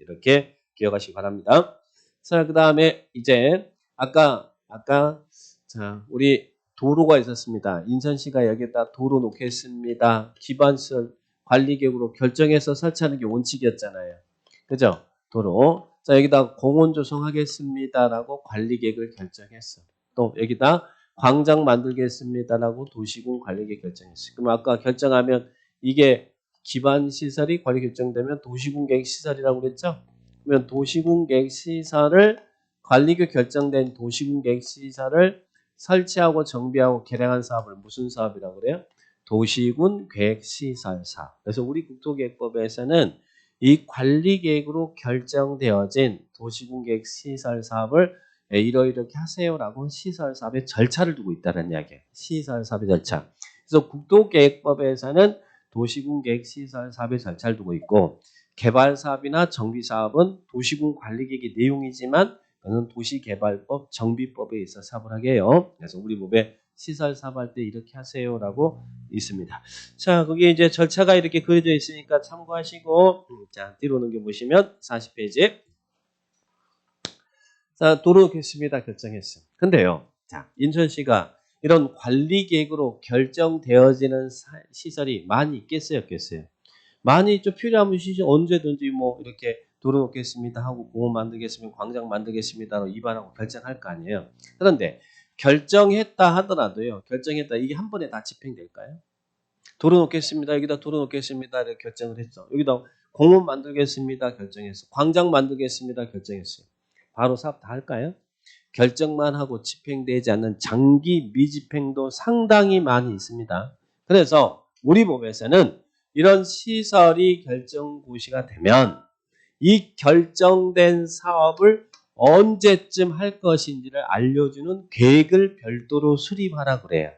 이렇게 기억하시기 바랍니다. 자, 그 다음에 이제 아까 자, 우리 도로가 있었습니다. 인천시가 여기다 도로 놓겠습니다. 기반시설 관리계획으로 결정해서 설치하는 게 원칙이었잖아요. 그죠? 도로. 자, 여기다 공원 조성하겠습니다라고 관리계획을 결정했어. 또 여기다 광장 만들겠습니다라고 도시군 관리계획 결정했어요. 그럼 아까 결정하면 이게 기반시설이 관리 결정되면 도시군 계획 시설이라고 그랬죠? 그러면 도시군 계획 시설을 관리계획 결정된 도시군 계획 시설을 설치하고 정비하고 개량한 사업을 무슨 사업이라고 그래요? 도시군 계획시설 사업. 그래서 우리 국토계획법에서는 이 관리계획으로 결정되어진 도시군 계획시설 사업을 이렇게 하세요라고 시설 사업의 절차를 두고 있다는 이야기예요. 시설 사업의 절차. 그래서 국토계획법에서는 도시군 계획시설 사업의 절차를 두고 있고 개발 사업이나 정비 사업은 도시군 관리계획의 내용이지만 그는 도시개발법, 정비법에 있어 사업을 하게 해요. 그래서 우리 법에 시설 사업할 때 이렇게 하세요라고 있습니다. 자, 거기에 이제 절차가 이렇게 그려져 있으니까 참고하시고 자, 뒤로 넘겨보시면 40페이지. 자, 도로 놓겠습니다. 결정했어요. 근데요. 자, 인천시가 이런 관리계획으로 결정되어지는 시설이 많이 있겠어요? 없겠어요? 많이 좀 필요하면 시설 언제든지 뭐 이렇게 도로 놓겠습니다 하고 공원 만들겠습니다, 광장 만들겠습니다 입안하고 결정할 거 아니에요. 그런데 결정했다 하더라도요. 결정했다 이게 한 번에 다 집행될까요? 도로 놓겠습니다. 여기다 도로 놓겠습니다. 이렇게 결정을 했어. 여기다 공원 만들겠습니다. 결정했어. 광장 만들겠습니다. 결정했어요. 바로 사업 다 할까요? 결정만 하고 집행되지 않는 장기 미집행도 상당히 많이 있습니다. 그래서 우리 법에서는 이런 시설이 결정고시가 되면 이 결정된 사업을 언제쯤 할 것인지를 알려주는 계획을 별도로 수립하라 그래요.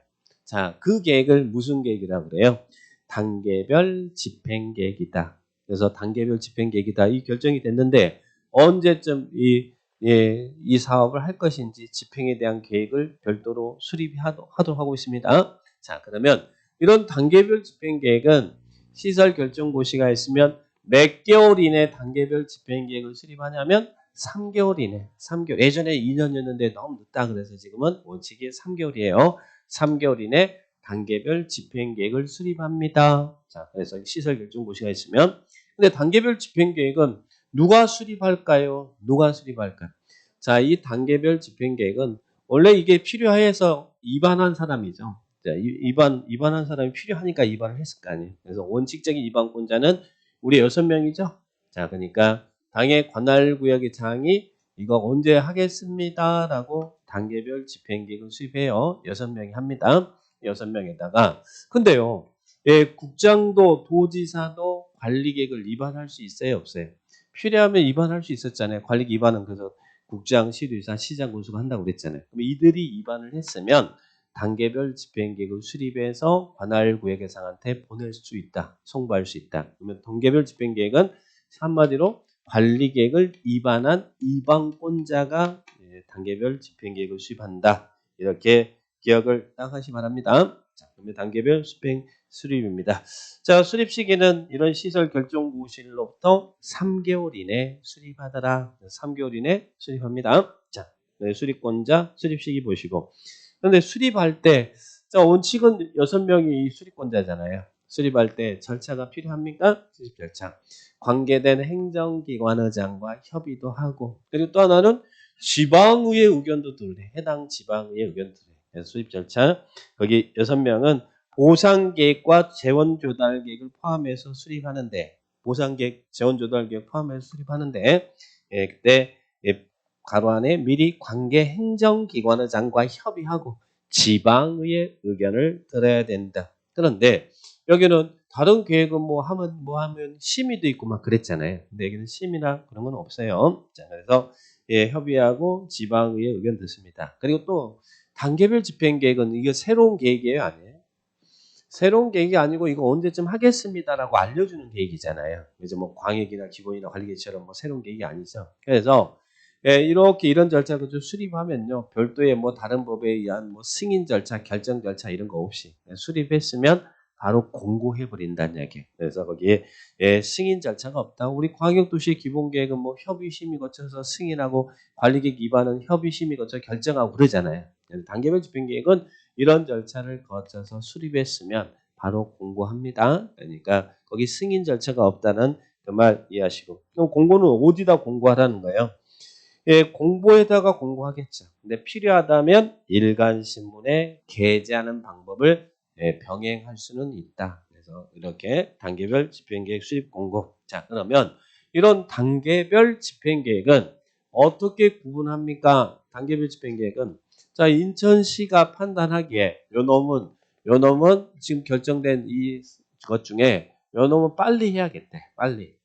자, 그 계획을 무슨 계획이라고 그래요? 단계별 집행계획이다. 그래서 단계별 집행계획이다. 이 결정이 됐는데 언제쯤 이 사업을 할 것인지 집행에 대한 계획을 별도로 수립하도록 하고 있습니다. 자, 그러면 이런 단계별 집행계획은 시설 결정고시가 있으면 몇 개월 이내 단계별 집행계획을 수립하냐면 3개월 이내. 3개월. 예전에 2년이었는데 너무 늦다 그래서 지금은 원칙이 3개월이에요. 3개월 이내 단계별 집행계획을 수립합니다. 자, 그래서 시설 결정고시가 있으면 근데 단계별 집행계획은 누가 수립할까요? 누가 수립할까요? 자, 이 단계별 집행계획은 원래 이게 필요해서 입안한 사람이죠. 자, 입안한 사람이 필요하니까 입안을 했을 거 아니에요. 그래서 원칙적인 입안권자는 우리 6명이죠. 자, 그러니까 당의 관할구역의 장이 이거 언제 하겠습니다라고 단계별 집행계획을 수립해요. 6명이 합니다. 6명에다가 근데요. 예, 국장도 도지사도 관리계획을 위반할 수 있어요, 없어요? 필요하면 위반할 수 있었잖아요. 관리계획 위반은 그래서 국장, 시도지사, 시장, 군수가 한다고 그랬잖아요. 그럼 이들이 위반을 했으면 단계별 집행계획을 수립해서 관할구역의장한테 보낼 수 있다. 송부할 수 있다. 그러면 단계별 집행계획은 한마디로 관리계획을 위반한 위반권자가 단계별 집행계획을 수립한다. 이렇게 기억을 딱 하시기 바랍니다. 자, 그러면 단계별 집행 수립입니다. 자, 수립 시기는 이런 시설 결정고시로부터 3개월 이내 수립하더라. 3개월 이내 수립합니다. 자, 수립권자 수립 시기 보시고. 그런데 수립할 때, 자, 원칙은 6명이 수립권자잖아요. 수립할 때 절차가 필요합니까? 수립 절차. 관계된 행정기관의장과 협의도 하고, 그리고 또 하나는 지방의회 의견도 들래. 해당 지방의회 의견도 들래. 그래서 수립 절차. 거기 6명은 보상계획과 재원조달계획을 포함해서 수립하는데, 보상계획, 재원조달계획 포함해서 수립하는데, 그때 가로 안에 미리 관계 행정기관의장과 협의하고 지방의회 의견을 들어야 된다. 그런데 여기는 다른 계획은 뭐 하면 심의도 있고 막 그랬잖아요. 근데 여기는 심의나 그런 건 없어요. 자, 그래서 협의하고 지방의회 의견 듣습니다. 그리고 또 단계별 집행계획은 이게 새로운 계획이에요, 아니에요? 새로운 계획이 아니고 이거 언제쯤 하겠습니다라고 알려주는 계획이잖아요. 이제 뭐 광역이나 기본이나 관리계획처럼 뭐 새로운 계획이 아니죠. 그래서 이렇게 이런 절차를 좀 수립하면요. 별도의 뭐 다른 법에 의한 뭐 승인 절차, 결정 절차 이런 거 없이 수립했으면 바로 공고해버린다는 얘기. 그래서 거기에 승인 절차가 없다. 우리 광역도시 기본계획은 뭐 협의심의 거쳐서 승인하고 관리계획 위반은 협의심의 거쳐 결정하고 그러잖아요. 단계별 집행계획은 이런 절차를 거쳐서 수립했으면 바로 공고합니다. 그러니까 거기 승인 절차가 없다는 그 말 이해하시고. 그럼 공고는 어디다 공고하라는 거예요? 공보에다가 공고하겠죠. 근데 필요하다면 일간신문에 게재하는 방법을 병행할 수는 있다. 그래서 이렇게 단계별 집행계획 수립 공고. 자, 그러면 이런 단계별 집행계획은 어떻게 구분합니까? 단계별 집행계획은 자, 인천시가 판단하기에 요 놈은 지금 결정된 이것 중에 요 놈은 빨리 해야겠대. 빨리.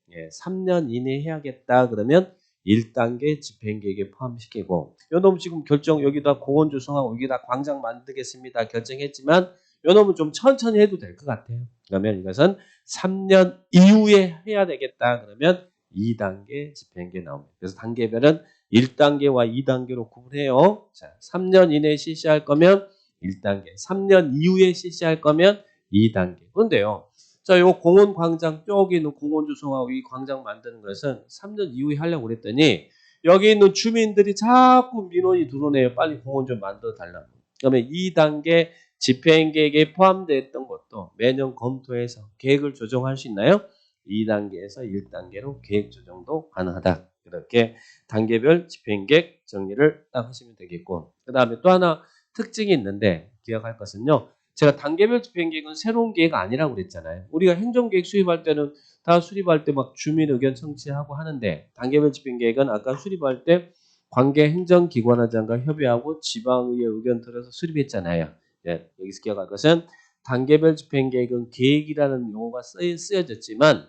3년 이내에 해야겠다. 그러면 1단계 집행계획에 포함시키고 요놈 지금 결정 여기다 공원 조성하고 여기다 광장 만들겠습니다. 결정했지만 요놈은 좀 천천히 해도 될 것 같아요. 그러면 이것은 3년 이후에 해야 되겠다. 그러면 2단계 집행계획 나옵니다. 그래서 단계별은 1단계와 2단계로 구분해요. 자, 3년 이내에 실시할 거면 1단계, 3년 이후에 실시할 거면 2단계. 그런데요. 자, 요 공원 광장 저기 있는 공원 조성하고 이 광장 만드는 것은 3년 이후에 하려고 그랬더니 여기 있는 주민들이 자꾸 민원이 들어오네요. 빨리 공원 좀 만들어 달라고. 그러면 2단계 집행계획에 포함됐던 것도 매년 검토해서 계획을 조정할 수 있나요? 2단계에서 1단계로 계획 조정도 가능하다. 이렇게 단계별 집행계획 정리를 딱 하시면 되겠고, 그 다음에 또 하나 특징이 있는데 기억할 것은요. 제가 단계별 집행계획은 새로운 계획 아니라고 그랬잖아요. 우리가 행정계획 수립할 때는 다 수립할 때 막 주민 의견 청취하고 하는데 단계별 집행계획은 아까 수립할 때 관계 행정기관장과 협의하고 지방의회 의견 들어서 수립했잖아요. 여기서 기억할 것은 단계별 집행계획은 계획이라는 용어가 쓰여졌지만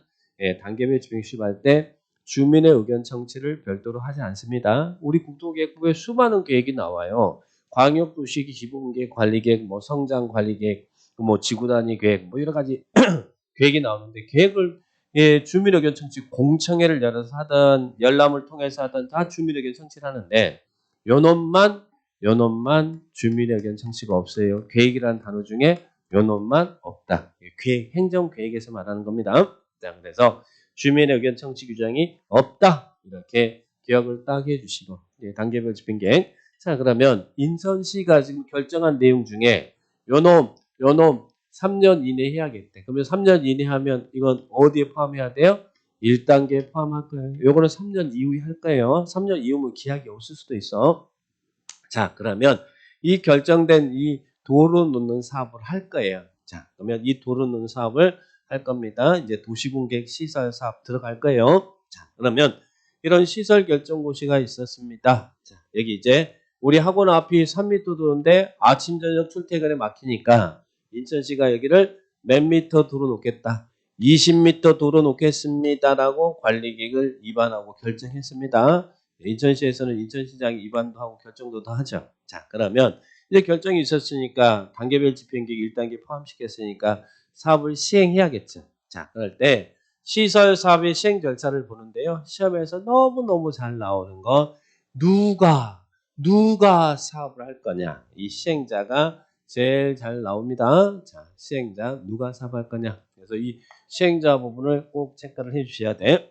단계별 집행계획 수립할 때 주민의 의견 청취를 별도로 하지 않습니다. 우리 국토계획부에 수많은 계획이 나와요. 광역도시 기본계획, 관리계획, 뭐 성장관리계획, 뭐 지구단위 계획, 뭐 여러 가지 계획이 나오는데 계획을 주민 의견 청취 공청회를 열어서 하든 열람을 통해서 하든 다 주민 의견 청취를 하는데 요놈만 주민 의견 청취가 없어요. 계획이라는 단어 중에 요놈만 없다. 계획, 행정계획에서 말하는 겁니다. 자, 그래서 주민 의견 청취 규정이 없다. 이렇게 기억을 딱 해주시고 단계별 집행계획. 자, 그러면 인천시가 지금 결정한 내용 중에 요놈 3년 이내 해야겠대. 그러면 3년 이내 하면 이건 어디에 포함해야 돼요? 1단계에 포함할 거예요. 요거는 3년 이후에 할 거예요. 3년 이후면 기약이 없을 수도 있어. 자, 그러면 이 결정된 이 도로 놓는 사업을 할 거예요. 자, 그러면 이 도로 놓는 사업을 할 겁니다. 이제 도시공객 시설 사업 들어갈 거예요. 자, 그러면 이런 시설 결정고시가 있었습니다. 자, 여기 이제 우리 학원 앞이 3m 도로인데 아침 저녁 출퇴근에 막히니까 인천시가 여기를 몇 미터 도로 놓겠다. 20m 도로 놓겠습니다라고 관리계획을 위반하고 결정했습니다. 인천시에서는 인천시장이 위반도 하고 결정도 다 하죠. 자, 그러면 이제 결정이 있었으니까 단계별 집행계획 1단계 포함시켰으니까 사업을 시행해야겠죠. 자, 그럴 때 시설 사업의 시행 절차를 보는데요. 시험에서 너무너무 잘 나오는 거 누가 사업을 할 거냐. 이 시행자가 제일 잘 나옵니다. 자, 시행자 누가 사업할 거냐. 그래서 이 시행자 부분을 꼭 체크를 해 주셔야 돼.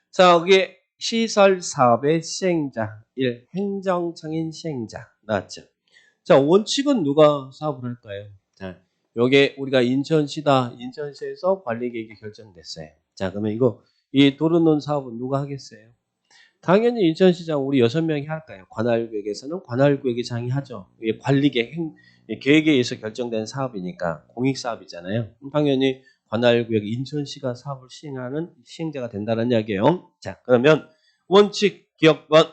자, 여기 시설 사업의 시행자 1. 행정청인 시행자 나왔죠. 자, 원칙은 누가 사업을 할까요? 자, 요게 우리가 인천시다. 인천시에서 관리계획이 결정됐어요. 자, 그러면 이 도로론 사업은 누가 하겠어요? 당연히 인천시장 우리 6명이 할까요? 관할구역에서는 관할구역이 장의하죠. 이게 관리계획 계획에 의해서 결정된 사업이니까 공익사업이잖아요. 당연히 관할구역 인천시가 사업을 시행하는 시행자가 된다는 이야기예요. 자, 그러면 원칙 기억번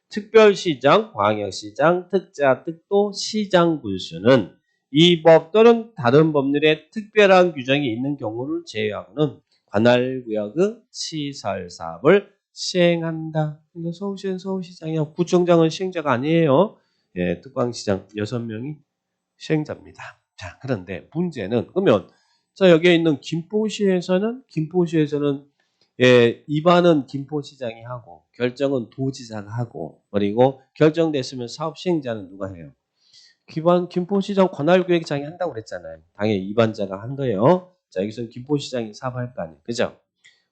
특별시장, 광역시장, 특자, 특도, 시장 군수는 이 법 또는 다른 법률에 특별한 규정이 있는 경우를 제외하고는 관할구역의 시설 사업을 시행한다. 그러니까 서울시는 서울시장이야. 구청장은 시행자가 아니에요. 특광시장 6명이 시행자입니다. 자, 그런데 문제는 그러면 자, 여기에 있는 김포시에서는 입안은 김포시장이 하고 결정은 도지사가 하고 그리고 결정됐으면 사업 시행자는 누가 해요? 김포시장 관할구역장이 한다고 그랬잖아요. 당연히 이반자가 한 거예요. 자, 여기서는 김포시장이 사업할 거 아니에요. 그죠?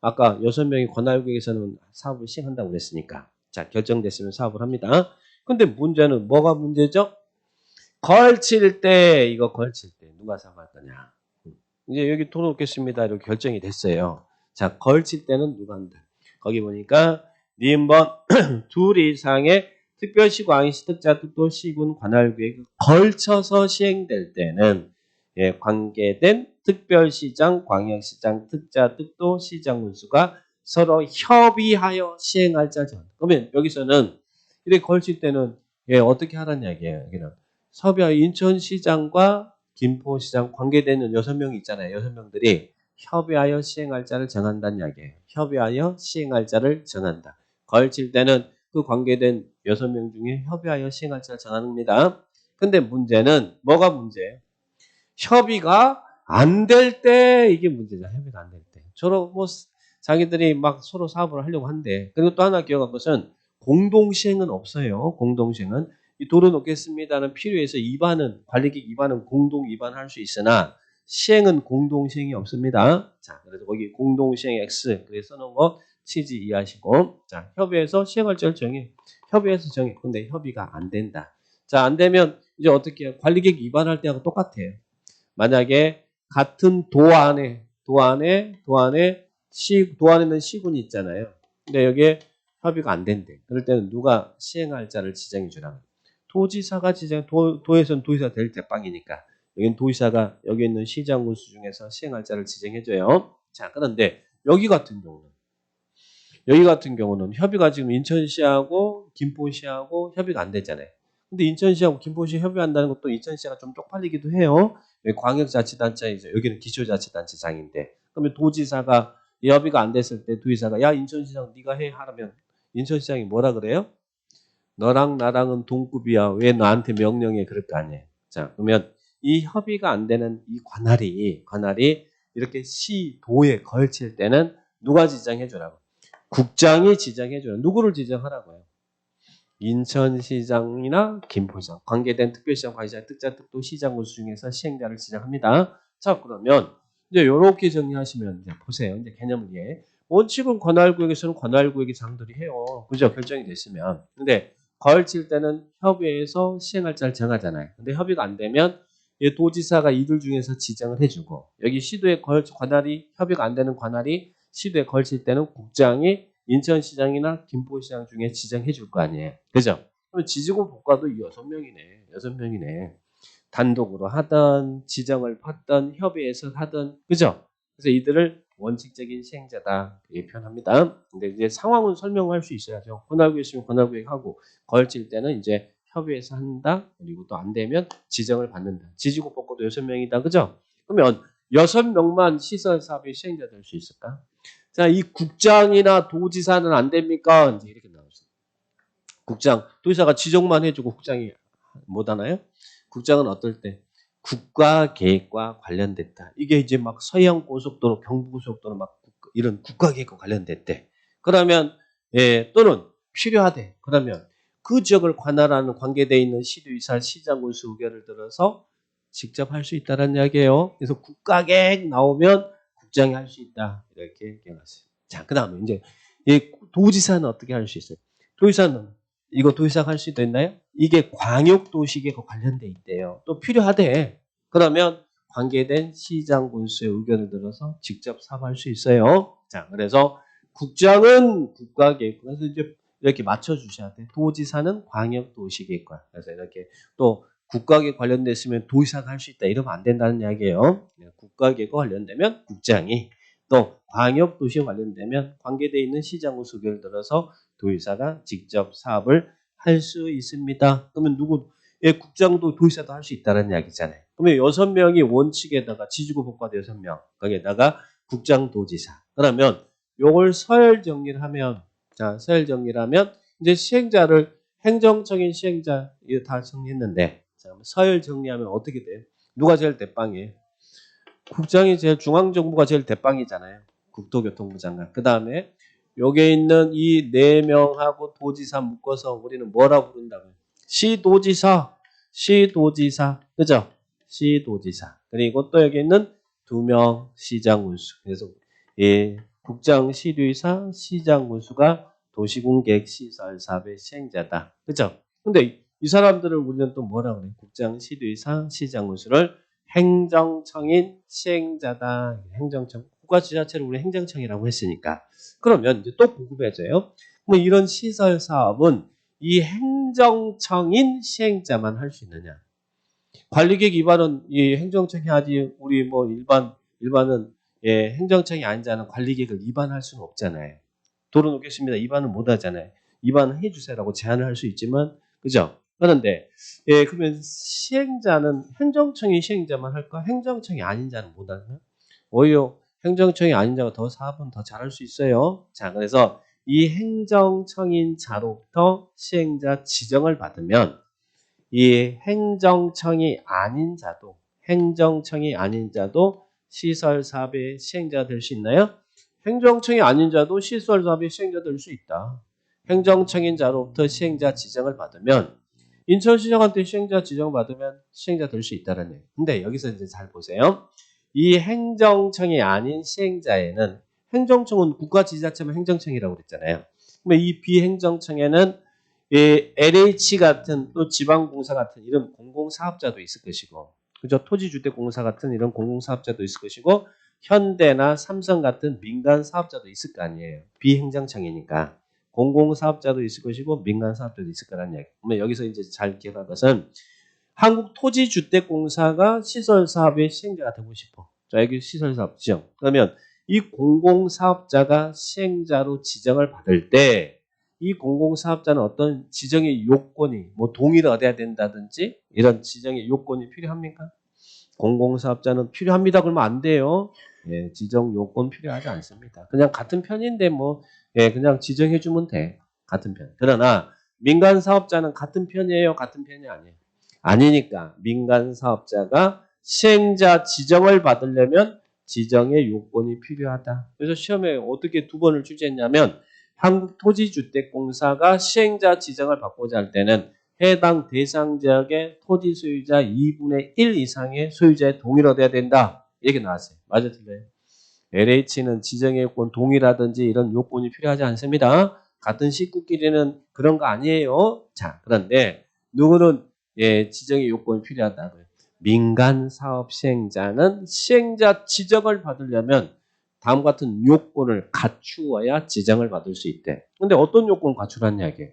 아까 6명이 관할구역에서는 사업을 시행한다고 그랬으니까. 자, 결정됐으면 사업을 합니다. 근데 문제는 뭐가 문제죠? 걸칠 때, 이거 걸칠 때 누가 사업할 거냐? 이제 여기 돈 없겠습니다. 이렇게 결정이 됐어요. 자, 걸칠 때는 누가 한다? 거기 보니까 니은번 둘 이상의 특별시, 광역시, 특자, 특도, 시군, 관할구역이 걸쳐서 시행될 때는 예, 관계된 특별시장, 광역시장, 특자, 특도, 시장 군수가 서로 협의하여 시행할 자죠. 그러면 여기서는 이렇게 걸칠 때는 예, 어떻게 하라는 이야기예요. 여기는 서비와 인천시장과 김포시장 관계되는 6명이 있잖아요. 6명들이 협의하여 시행할 자를 정한다는 이야기예요. 협의하여 시행할 자를 정한다. 걸칠 때는 그 관계된 6명 중에 협의하여 시행할 자를 정합니다. 근데 문제는 뭐가 문제예요? 협의가 안 될 때 이게 문제죠. 협의가 안 될 때. 서로 뭐 자기들이 막 서로 사업을 하려고 한대. 그리고 또 하나 기억할 것은 공동시행은 없어요. 공동시행은. 이 도로 놓겠습니다는 필요해서 입안은 관리객 입안은 공동 입안할 수 있으나 시행은 공동시행이 없습니다. 자, 그래서 거기 공동시행 X 그래서 써놓은 거 취지 이해하시고 자, 협의해서 시행할 절 정해. 협의해서 정해. 근데 협의가 안 된다. 자, 안 되면 이제 어떻게 해요? 관리객 입안할 때하고 똑같아요. 만약에 같은 도안에는 시군이 있잖아요. 근데 여기에 협의가 안 된대. 그럴 때는 누가 시행할 자를 지정해 주라. 도지사가 도에서는 도지사 될 대빵이니까 여기는 도지사가 여기 있는 시장 군수 중에서 시행할 자를 지정해 줘요. 자, 그런데 여기 같은 경우는 협의가 지금 인천시하고 김포시하고 협의가 안 되잖아요. 근데 인천시하고 김포시 협의한다는 것도 인천시가 좀 쪽팔리기도 해요. 여기 광역자치단체이죠. 여기는 기초자치단체장인데. 그러면 도지사가 협의가 안 됐을 때 도지사가 야 인천시장 네가 해 하라면 인천시장이 뭐라 그래요? 너랑 나랑은 동급이야. 왜 나한테 명령해? 그럴 거 아니에요. 자, 그러면 이 협의가 안 되는 이 관할이 이렇게 시도에 걸칠 때는 누가 지정해 주라고? 국장이 지정해 주라. 누구를 지정하라고요? 인천시장이나 김포시장, 관계된 특별시장, 관시장, 특자, 특도, 시장 군수 중에서 시행자를 지정합니다. 자, 그러면 이제 이렇게 정리하시면 이제 보세요. 이제 개념을 이해. 원칙은 관할구역에서는 관할구역의 장들이 해요. 그죠? 결정이 됐으면. 근데 걸칠 때는 협의해서 시행할 자를 정하잖아요. 근데 협의가 안 되면 이 도지사가 이들 중에서 지정을 해주고 여기 시도에 관할이 협의가 안 되는 관할이 시도에 걸칠 때는 국장이 인천시장이나 김포시장 중에 지정해 줄 거 아니에요. 그죠? 그럼 지지고 볶아도 6명이네. 6명이네. 단독으로 하든 지정을 받든 협의해서 하든 그죠? 그래서 이들을 원칙적인 시행자다 이렇게 표현합니다. 근데 이제 상황은 설명할 수 있어야죠. 관할구역 있으면 관할구역 하고 걸칠 때는 이제 협의해서 한다. 그리고 또 안 되면 지정을 받는다. 지지고 볶아도 6명이다. 그죠? 그러면 6명만 시설 사업의 시행자 될 수 있을까? 자, 이 국장이나 도지사는 안 됩니까? 이제 이렇게 나오죠. 국장, 도지사가 지정만 해주고 국장이 못 하나요? 국장은 어떨 때? 국가계획과 관련됐다. 이게 이제 막 서해안 고속도로, 경부고속도로 막 이런 국가계획과 관련됐대. 그러면 예, 또는 필요하대. 그러면 그 지역을 관할하는 관계되어 있는 시도의사, 시장군수 의견을 들어서 직접 할 수 있다는 이야기예요. 그래서 국가계획 나오면 국장이 할 수 있다. 이렇게 얘기해놨어요. 자, 그 다음에 이제 이 도지사는 어떻게 할 수 있어요? 도지사는 이거 도지사가 할 수 있나요? 이게 광역도시계획과 관련돼 있대요. 또 필요하대. 그러면 관계된 시장 군수의 의견을 들어서 직접 사과할 수 있어요. 자, 그래서 국장은 국가계획, 그래서 이제 이렇게 맞춰주셔야 돼. 도지사는 광역도시계획과. 그래서 이렇게 또 국가계획 관련됐으면 도지사가 할 수 있다. 이러면 안 된다는 이야기예요. 국가계획과 관련되면 국장이 또 광역도시에 관련되면 관계되어 있는 시장군 의견을 들어서 도지사가 직접 사업을 할 수 있습니다. 그러면 예, 국장도 도지사도 할 수 있다는 이야기잖아요. 그러면 6명이 원칙에다가 지지고 복과도 6명 거기에다가 국장 도지사. 그러면 요걸 서열 정리를 하면 자 서열 정리를 하면 이제 시행자를 행정적인 시행자 이거 다 정리했는데 자, 서열 정리하면 어떻게 돼요? 누가 제일 대빵이에요? 국장이 제일 중앙정부가 제일 대빵이잖아요. 국토교통부 장관. 그 다음에 여기에 있는 이 4명하고 도지사 묶어서 우리는 뭐라고 부른다고요? 시도지사. 시도지사, 그죠? 시도지사. 그리고 또 여기 있는 2명 시장군수. 그래서 예, 국장시도의사, 시장군수가 도시공객 시설 사업의 시행자다. 그죠? 근데 이 사람들을 우리는 또 뭐라 그래? 국장시도의사, 시장군수를 행정청인 시행자다. 행정청. 국가지자체를 우리 행정청이라고 했으니까. 그러면 이제 또 궁금해져요. 뭐 이런 시설 사업은 이 행정청인 시행자만 할 수 있느냐? 관리계획 위반은 이 행정청이 하지 우리 뭐 일반은 예, 행정청이 아닌 자는 관리계획을 위반할 수는 없잖아요. 도로 놓겠습니다. 위반은 못 하잖아요. 위반을 해주세요라고 제안을 할 수 있지만 그죠? 그런데 예, 그러면 시행자는 행정청이 시행자만 할까? 행정청이 아닌 자는 못 하나? 오히려 행정청이 아닌 자가 더 사업은 더 잘할 수 있어요. 자, 그래서 이 행정청인 자로부터 시행자 지정을 받으면 이 행정청이 아닌 자도 시설 사업의 시행자가 될 수 있나요? 행정청이 아닌 자도 시설 사업의 시행자 될 수 있다. 행정청인 자로부터 시행자 지정을 받으면 인천시장한테 시행자 지정 받으면 시행자 될 수 있다는 얘기예요. 근데 여기서 이제 잘 보세요. 이 행정청이 아닌 시행자에는 행정청은 국가지자체만 행정청이라고 그랬잖아요. 그러면 이 비행정청에는 이 LH 같은 또 지방공사 같은 이런 공공사업자도 있을 것이고, 그죠? 토지주택공사 같은 이런 공공사업자도 있을 것이고, 현대나 삼성 같은 민간사업자도 있을 거 아니에요. 비행정청이니까. 공공사업자도 있을 것이고, 민간사업자도 있을 거라는 얘기. 그러면 여기서 이제 잘 기억할 것은, 한국토지주택공사가 시설사업의 시행자가 되고 싶어. 자, 여기 시설사업 지정. 그러면 이 공공사업자가 시행자로 지정을 받을 때, 이 공공사업자는 어떤 지정의 요건이 뭐 동의를 얻어야 된다든지 이런 지정의 요건이 필요합니까? 공공사업자는 필요합니다. 그러면 안 돼요. 예, 지정 요건 필요하지 않습니다. 그냥 같은 편인데 뭐 예, 그냥 지정해 주면 돼. 같은 편. 그러나 민간 사업자는 같은 편이에요. 같은 편이 아니에요. 아니니까 민간 사업자가 시행자 지정을 받으려면 지정의 요건이 필요하다. 그래서 시험에 어떻게 2번을 출제했냐면 한국토지주택공사가 시행자 지정을 받고자 할 때는 해당 대상 지역의 토지 소유자 2분의 1 이상의 소유자의 동의를 얻어야 된다. 이렇게 나왔어요. 맞아 틀려요? LH는 지정의 요건 동의라든지 이런 요건이 필요하지 않습니다. 같은 식구끼리는 그런 거 아니에요. 자, 그런데 누구는 예, 지정의 요건이 필요하다고요. 민간 사업 시행자는 시행자 지정을 받으려면 다음 같은 요건을 갖추어야 지정을 받을 수 있대. 근데 어떤 요건을 갖추라는 이야기예요?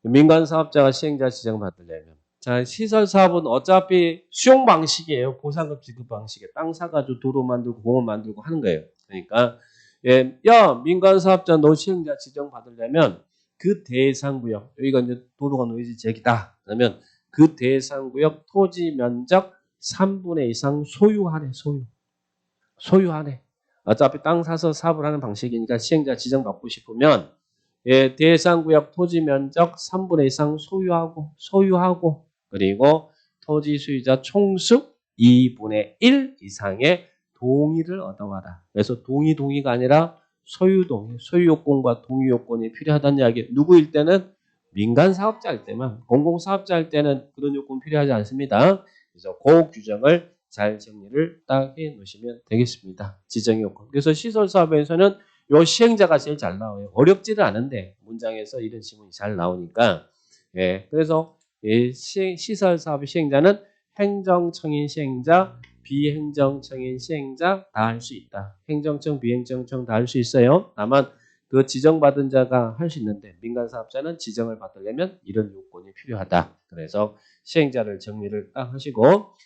민간 사업자가 시행자 지정을 받으려면 자, 시설 사업은 어차피 수용 방식이에요. 보상금 지급 방식에 땅 사가지고 도로 만들고 공원 만들고 하는 거예요. 그러니까 예, 야 민간 사업자 너 시행자 지정 받으려면 그 대상 구역 여기가 이제 도로가 노이즈 지역이다. 그러면 그 대상 구역 토지 면적 3분의 이상 소유하래. 소유하래. 어차피 땅 사서 사업을 하는 방식이니까 시행자 지정 받고 싶으면 예, 대상 구역 토지 면적 3분의 이상 소유하고 그리고 토지 소유자 총수 2분의 1 이상의 동의를 얻어와라. 그래서 동의가 아니라 소유 요건과 동의 요건이 필요하다는 이야기. 누구일 때는 민간 사업자일 때만, 공공 사업자일 때는 그런 요건 필요하지 않습니다. 그래서 그 규정을 잘 정리를 딱 해 놓으시면 되겠습니다. 지정 요건. 그래서 시설 사업에서는 요 시행자가 제일 잘 나와요. 어렵지는 않은데 문장에서 이런 지문이 잘 나오니까 예, 그래서 이 시설 사업의 시행자는 행정청인 시행자, 비행정청인 시행자 다 할 수 있다. 행정청, 비행정청 다 할 수 있어요. 다만 그 지정받은 자가 할 수 있는데 민간 사업자는 지정을 받으려면 이런 요건이 필요하다. 그래서 시행자를 정리를 딱 하시고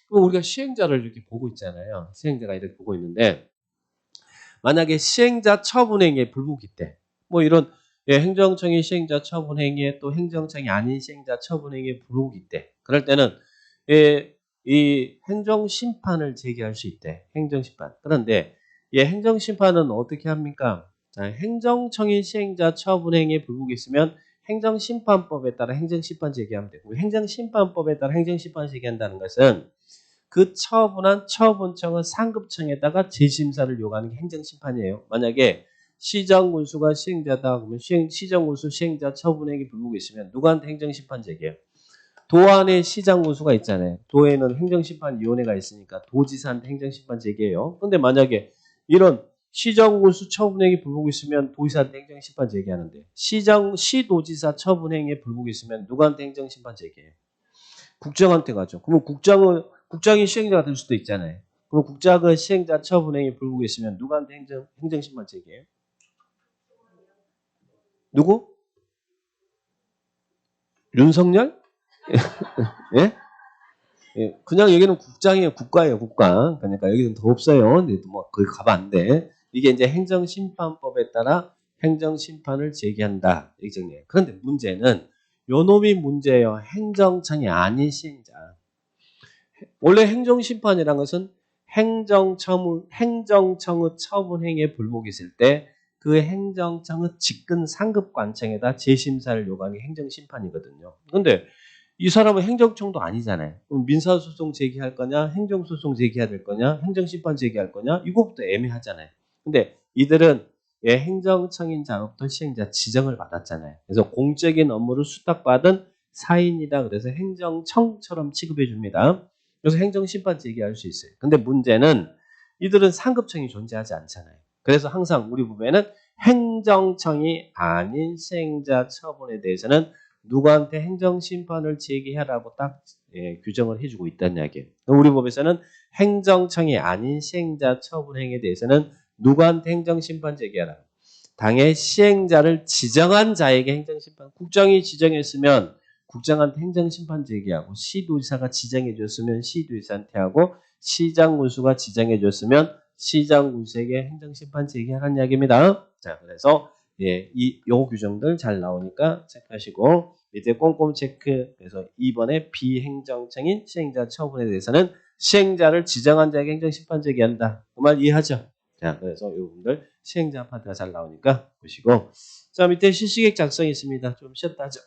그럼 우리가 시행자를 이렇게 보고 있잖아요. 시행자가 이렇게 보고 있는데 만약에 시행자 처분행위에 불복이 때, 뭐 이런 예, 행정청이 시행자 처분행위에 또 행정청이 아닌 시행자 처분행위에 불복이 때, 그럴 때는 예, 이 행정심판을 제기할 수 있대. 행정심판. 그런데 예, 행정심판은 어떻게 합니까? 자, 행정청이 시행자 처분행위에 불복이 있으면 행정심판법에 따라 행정심판 제기하면 되고 행정심판법에 따라 행정심판 제기한다는 것은 그 처분한 처분청은 상급청에다가 재심사를 요구하는 게 행정심판이에요. 만약에 시정군수가 시행자다 그러면 시정군수 시행자 처분행위 불복이 있으면 누구한테 행정심판 제기해요? 도 안에 시장 군수가 있잖아요. 도에는 행정심판위원회가 있으니까 도지사한테 행정심판 제기해요. 근데 만약에 이런 시정군수 처분행위 불복이 있으면 도지사한테 행정심판 제기하는데 시도지사 처분행위에 불복이 있으면 누구한테 행정심판 제기해요? 국장한테 가죠. 그러면 국장이 시행자가 될 수도 있잖아요. 그럼 국장은 시행자 처분행위 불복이 있으면 누구한테 행정심판 제기해요? 누구? 윤석열? 예? 예, 그냥 여기는 국장이에요. 국가예요. 국가. 그러니까 여기는 더 없어요. 근데 뭐 거기 가면 안 돼. 이게 이제 행정심판법에 따라 행정심판을 제기한다. 이렇게 정리해요. 그런데 문제는 요놈이 문제예요. 행정청이 아닌 시행자. 원래 행정심판이라는 것은 행정청의 처분행위에 불복이 있을 때 그 행정청의 직근 상급관청에다 재심사를 요구하는 게 행정심판이거든요. 그런데 이 사람은 행정청도 아니잖아요. 그럼 민사소송 제기할 거냐, 행정소송 제기해야 될 거냐, 행정심판 제기할 거냐, 이거부터 애매하잖아요. 근데 이들은 행정청인 자로부터 시행자 지정을 받았잖아요. 그래서 공적인 업무를 수탁받은 사인이다. 그래서 행정청처럼 취급해 줍니다. 그래서 행정심판 제기할 수 있어요. 근데 문제는 이들은 상급청이 존재하지 않잖아요. 그래서 항상 우리 법에는 행정청이 아닌 시행자 처분에 대해서는 누구한테 행정심판을 제기해라고 딱 규정을 해주고 있다는 이야기예요. 우리 법에서는 행정청이 아닌 시행자 처분행위에 대해서는 누구한테 행정심판 제기하라? 당의 시행자를 지정한 자에게 행정심판, 국정이 지정했으면 국장한테 행정심판 제기하고 시도지사가 지정해줬으면 시도지사한테 하고 시장군수가 지정해줬으면 시장군수에게 행정심판 제기하라는 이야기입니다. 자, 그래서 요 규정들 잘 나오니까 체크하시고 밑에 꼼꼼 체크. 그래서 2번에 비행정청인 시행자 처분에 대해서는 시행자를 지정한 자에게 행정심판 제기한다. 그 말 이해하죠? 자, 그래서 여러분들 시행자 파트가 잘 나오니까 보시고 자 밑에 실시계획 작성이 있습니다. 좀 쉬었다 하죠.